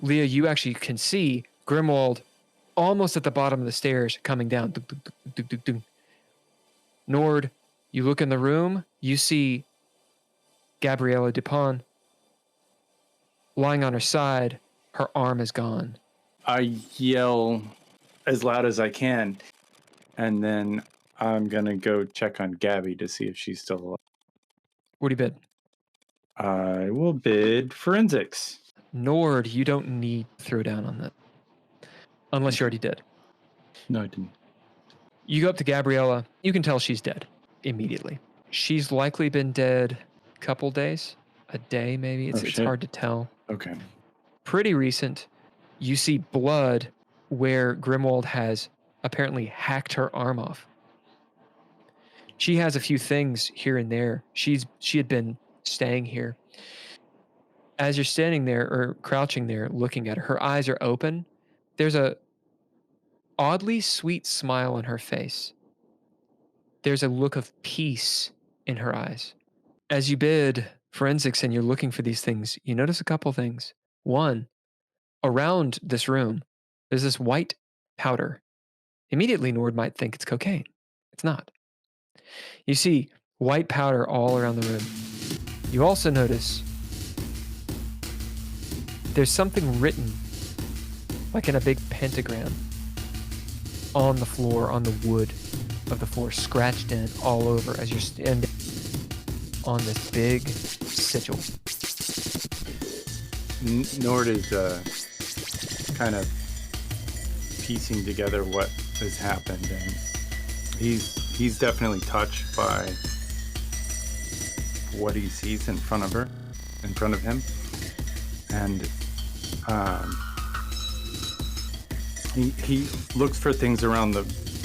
Leah, you actually can see Grimwald almost at the bottom of the stairs coming down. Duk, duk, duk, duk, duk, duk. Nord, you look in the room, you see Gabriella Dupont lying on her side. Her arm is gone. I yell as loud as I can, and then I'm going to go check on Gabby to see if she's still alive. What do you bid? I will bid forensics. Nord, you don't need to throw down on that. Unless you already did. No, I didn't. You go up to Gabriella. You can tell she's dead immediately. She's likely been dead a couple days, a day maybe. It's hard to tell. Okay. Pretty recent. You see blood where Grimwald has apparently hacked her arm off. She has a few things here and there. She had been staying here. As you're standing there or crouching there looking at her, her eyes are open. There's a oddly sweet smile on her face. There's a look of peace in her eyes. As you bid forensics and you're looking for these things, you notice a couple things. One, around this room, there's this white powder. Immediately, Nord might think it's cocaine. It's not. You see white powder all around the room. You also notice there's something written, like in a big pentagram, on the floor, on the wood of the floor, scratched in all over as you're standing on this big sigil. Nord is kind of piecing together what has happened, and he's definitely touched by what he sees in front of him, and he looks for things around the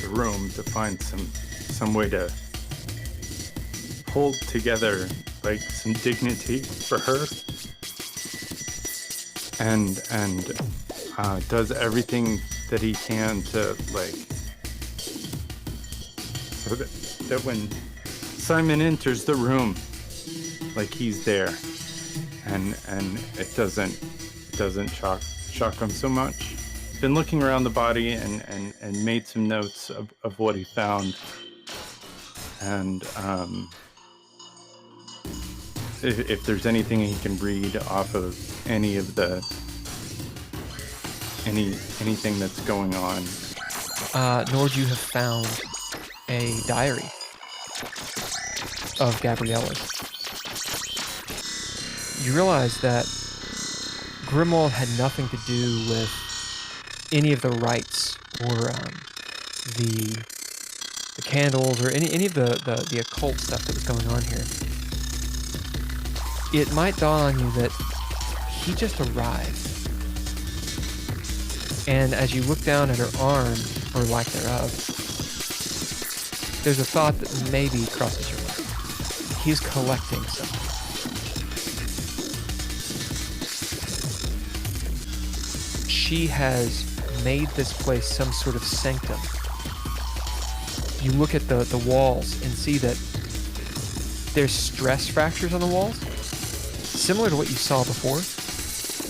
room to find some way to hold together like some dignity for her, and does everything that he can to like so that when Simon enters the room, like he's there, and it doesn't shock him so much. Been looking around the body and made some notes of what he found, and if there's anything he can read off of anything that's going on. Nord, you have found a diary of Gabriella's. You realize that Grimwald had nothing to do with any of the rites or the candles or any of the occult stuff that was going on here. It might dawn on you that he just arrived. And as you look down at her arm, or lack thereof, there's a thought that maybe crosses your mind. He's collecting something. She has made this place some sort of sanctum. You look at the walls and see that there's stress fractures on the walls, similar to what you saw before,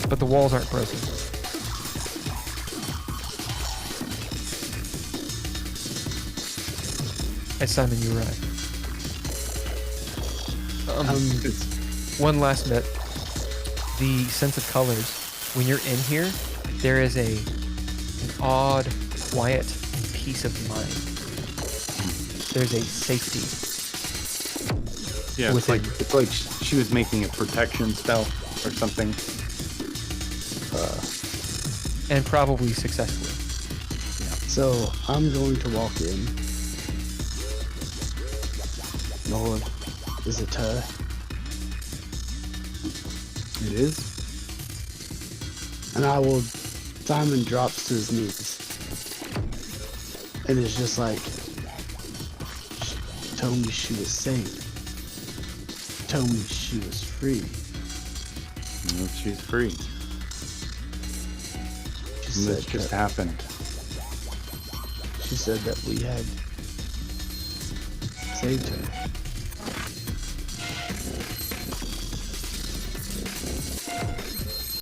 but the walls aren't broken. Hey, Simon, you arrived. One last bit. The sense of colors. When you're in here, there is an odd quiet and peace of mind. There's a safety. Yeah, it's like she was making a protection spell or something. And probably successfully. Yeah. So I'm going to walk in. Lord, is it her? It is. And Simon drops to his knees. And it's just like, she told me she was saved. Told me she was free. No, she's free. She This just happened. She said that we had saved her.